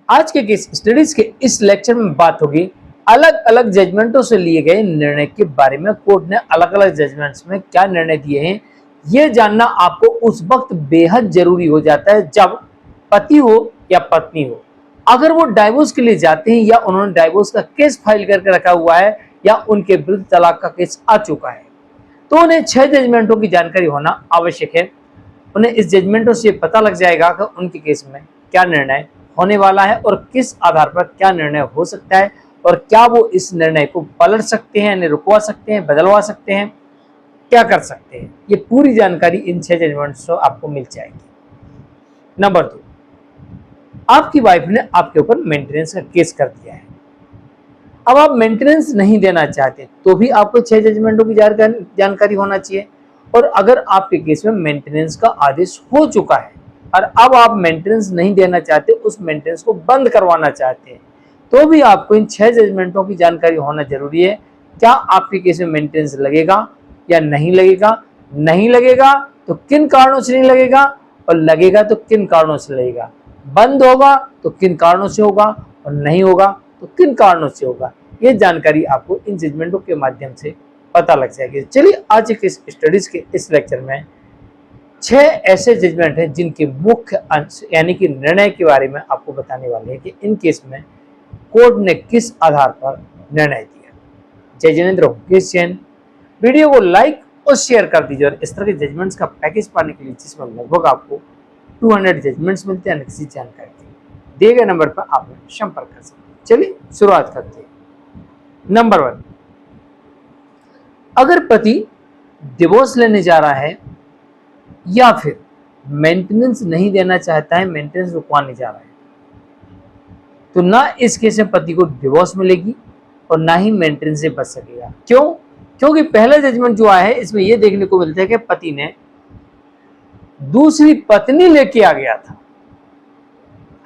आज के case studies के इस लेक्चर में बात होगी अलग अलग जजमेंटों से लिए गए निर्णय के बारे में। कोर्ट ने अलग अलग जजमेंट्स में क्या निर्णय दिए हैं, यह जानना आपको उस वक्त बेहद जरूरी हो जाता है जब पति हो या पत्नी हो, अगर वो डाइवोर्स के लिए जाते हैं या उन्होंने डाइवोर्स का केस फाइल करके रखा हुआ है या उनके विरुद्ध तलाक का केस आ चुका है, तो उन्हें 6 जजमेंटों की जानकारी होना आवश्यक है। उन्हें इस जजमेंटों से पता लग जाएगा कि उनके केस में क्या निर्णय होने वाला है और किस आधार पर क्या निर्णय हो सकता है और क्या वो इस निर्णय को पलट सकते हैं, यानी रुकवा सकते हैं, बदलवा सकते हैं, क्या कर सकते हैं। ये पूरी जानकारी इन 6 जजमेंट्स से आपको मिल जाएगी। नंबर 2, आपकी वाइफ ने आपके ऊपर मेंटेनेंस का केस कर दिया है। अब आप मेंटेनेंस नहीं देना चाहते तो भी आपको 6 जजमेंटों की जानकारी होना चाहिए। और अगर आपके केस में मेंटेनेंस का आदेश हो चुका है और अब आप मेंटेनेंस नहीं देना चाहते, उस मेंटेनेंस को बंद करवाना चाहते हैं, तो भी आपको इन 6 जजमेंटों की जानकारी होना जरूरी है। क्या आपके केस में मेंटेनेंस लगेगा या नहीं लगेगा, नहीं लगेगा तो किन कारणों से नहीं लगेगा, और लगेगा तो किन कारणों से लगेगा, बंद होगा तो किन कारणों से होगा और नहीं होगा तो किन कारणों से होगा। ये जानकारी आपको इन जजमेंटों के माध्यम से पता लग जाएगी। चलिए आज के स्टडीज के इस लेक्चर में 6 ऐसे जजमेंट हैं जिनके मुख्य अंश यानी कि निर्णय के बारे में आपको बताने वाले हैं कि इन केस में कोर्ट ने किस आधार पर निर्णय दिया। जय जिनेंद्र मुकेश जैन। वीडियो को लाइक और शेयर कर दीजिए और इस तरह के जजमेंट्स का पैकेज पाने के लिए जिसमें लगभग आपको 200 जजमेंट्स मिलते हैं किसी जानकारी के दिए गए नंबर पर आप संपर्क कर सकते हैं। चलिए शुरुआत करते हैं। नंबर 1, अगर पति डिवोर्स लेने जा रहा है या फिर मेंटेनेंस नहीं देना चाहता है, मेंटेनेंस रुकवाने जा रहा है, तो ना इस केस में पति को डिवोर्स मिलेगी और ना ही मेंटेनेंस से बच सकेगा। क्यों? क्योंकि पहला जजमेंट जो आया है इसमें यह देखने को मिलता है कि पति ने दूसरी पत्नी लेके आ गया था।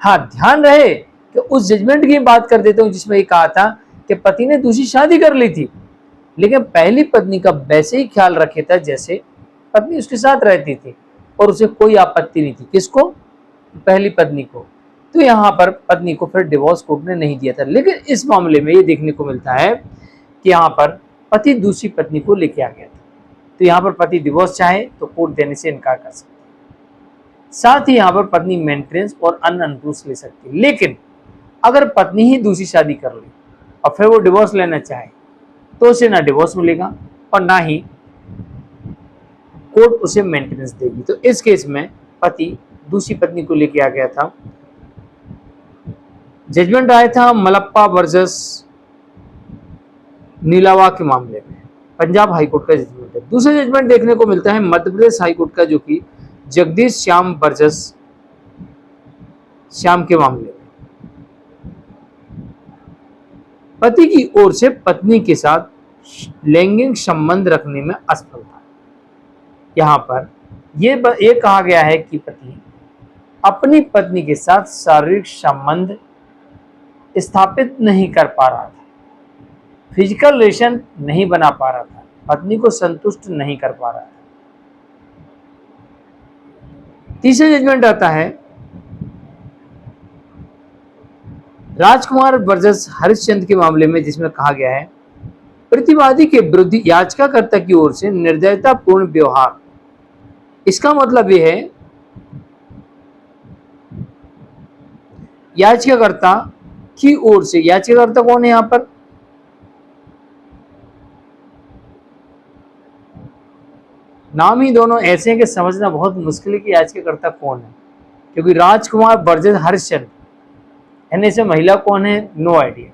हाँ, ध्यान रहे कि उस जजमेंट की बात कर देता हूं जिसमें ये कहा था कि पति ने दूसरी शादी कर ली थी, लेकिन पहली पत्नी का वैसे ही ख्याल रखे था जैसे पत्नी उसके साथ रहती थी और उसे कोई आपत्ति नहीं थी। किसको? पहली पत्नी को। तो यहाँ पर पत्नी को फिर डिवोर्स कोर्ट ने नहीं दिया था। लेकिन इस मामले में ये देखने को मिलता है कि यहाँ पर पति दूसरी पत्नी को लेके आ गया था, तो यहाँ पर पति डिवोर्स चाहे तो कोर्ट देने से इनकार कर सकता है। साथ ही यहाँ पर पत्नी मेंटेनेंस और अन्य अनुरोध ले सकती है। लेकिन अगर पत्नी ही दूसरी शादी कर ले और फिर वो डिवोर्स लेना चाहे तो उसे ना डिवोर्स मिलेगा और ना ही कोर्ट उसे मेंटेनेंस देगी। तो इस केस में पति दूसरी पत्नी को लेके आ गया था। जजमेंट आया था मलप्पा वर्सेस नीलावा के मामले में, पंजाब हाईकोर्ट का जजमेंट है। दूसरा जजमेंट देखने को मिलता है मध्य प्रदेश हाईकोर्ट का, जो कि जगदीश श्याम वर्सेस श्याम के मामले में। पति की ओर से पत्नी के साथ लैंगिक संबंध रखने में असफलता। यहाँ पर ये कहा गया है कि पति अपनी पत्नी के साथ शारीरिक संबंध स्थापित नहीं कर पा रहा था, फिजिकल रिलेशन नहीं बना पा रहा था, पत्नी को संतुष्ट नहीं कर पा रहा था। तीसरा जजमेंट आता है राजकुमार वर्सेस हरिश्चंद्र के मामले में, जिसमें कहा गया है प्रतिवादी के विरुद्ध याचिकाकर्ता की ओर से निर्दयतापूर्ण व्यवहार। इसका मतलब यह है याचिकाकर्ता की ओर से, याचिकाकर्ता कौन है यहां पर? नाम ही दोनों ऐसे हैं कि समझना बहुत मुश्किल है कि याचिकाकर्ता कौन है, क्योंकि राजकुमार वर्सेस हरिश्चंद्र यानी से महिला कौन है, नो आइडिया,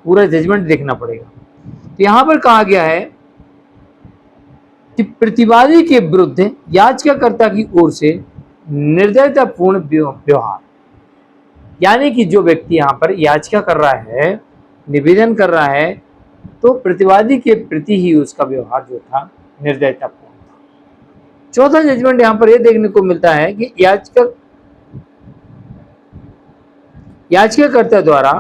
पूरा जजमेंट देखना पड़ेगा। तो यहां पर कहा गया है कि प्रतिवादी के विरुद्ध याचिकाकर्ता की ओर से निर्दयतापूर्ण व्यवहार, यानी कि जो व्यक्ति यहां पर याचिका कर रहा है, निवेदन कर रहा है, तो प्रतिवादी के प्रति ही उसका व्यवहार जो था निर्दयतापूर्ण था। चौथा जजमेंट यहां पर यह देखने को मिलता है कि याचिकाकर्ता द्वारा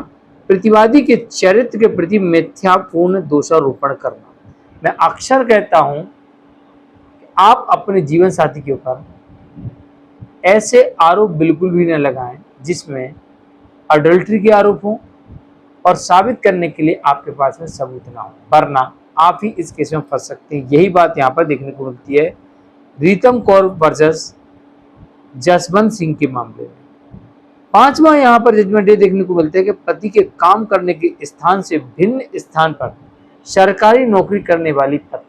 प्रतिवादी के चरित्र के प्रति मिथ्यापूर्ण दोषारोपण करना। मैं अक्सर कहता हूं कि आप अपने जीवन साथी के ऊपर ऐसे आरोप बिल्कुल भी न लगाएं जिसमें अडल्ट्री के आरोप हों और साबित करने के लिए आपके पास में सबूत ना हो, वरना आप ही इस केस में फंस सकते हैं। यही बात यहाँ पर देखने को मिलती है रीतम कौर वर्सेस जसवंत सिंह के मामले में। पांचवा यहाँ पर जजमेंट ये देखने को मिलता है कि पति के काम करने के स्थान से भिन्न स्थान पर सरकारी नौकरी करने वाली पत्नी,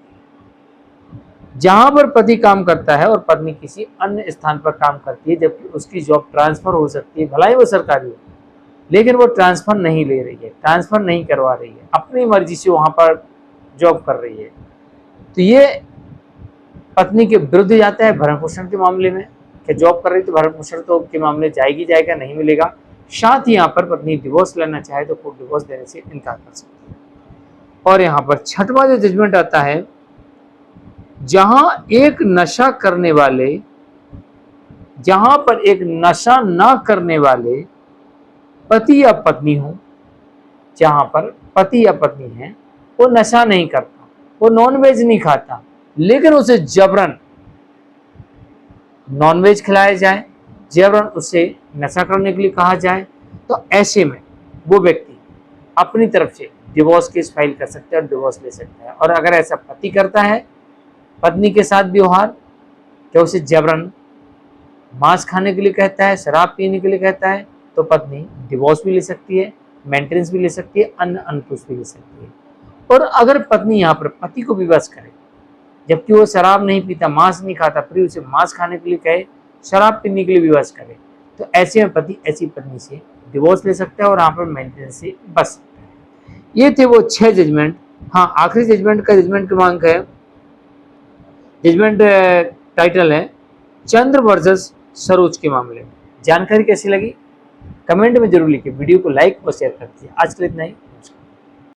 जहां पर पति काम करता है और पत्नी किसी अन्य स्थान पर काम करती है, जबकि उसकी जॉब ट्रांसफर हो सकती है, भला ही वो सरकारी हो, लेकिन वो ट्रांसफर नहीं ले रही है, ट्रांसफर नहीं करवा रही है, अपनी मर्जी से वहां पर जॉब कर रही है, तो ये पत्नी के विरुद्ध जाता है भरण पोषण के मामले में कि जॉब कर रही तो भरण पोषण तो के मामले जाएगा, नहीं मिलेगा। साथ ही यहाँ पर पत्नी डिवोर्स लेना चाहे तो कोर्ट डिवोर्स देने से इनकार कर सकती है। और यहाँ पर छठवां जो जजमेंट आता है, जहां पर एक नशा ना करने वाले पति या पत्नी हो, जहां पर पति या पत्नी है वो नशा नहीं करता, वो नॉनवेज नहीं खाता, लेकिन उसे जबरन नॉनवेज खिलाया जाए, जबरन उसे नशा करने के लिए कहा जाए, तो ऐसे में वो व्यक्ति अपनी तरफ से डिवोर्स केस फाइल कर सकता है और डिवोर्स ले सकता है। और अगर ऐसा पति करता है पत्नी के साथ व्यवहार, क्या उसे जबरन मांस खाने के लिए कहता है, शराब पीने के लिए कहता है, तो पत्नी डिवोर्स भी ले सकती है, मेंटेनेंस भी ले सकती है, अन्य अनुपुष्ट भी ले सकती है। और अगर पत्नी यहाँ पर पति को विवश करे, जबकि वो शराब नहीं पीता, मांस नहीं खाता, फिर उसे मांस खाने के लिए कहे, शराब पीने के लिए विवश करे, तो ऐसे में पति ऐसी पत्नी से डिवोर्स ले सकता है और यहाँ पर मेंटेनेंस से बच सकता है। ये थे वो 6 जजमेंट। हाँ, आखिरी जजमेंट का जजमेंट क्रमांक है, जजमेंट टाइटल है चंद्र वर्सेस सरोज के मामले में। जानकारी कैसी लगी कमेंट में जरूर लिखिए, वीडियो को लाइक और शेयर कर दीजिए। आज के लिए इतना ही।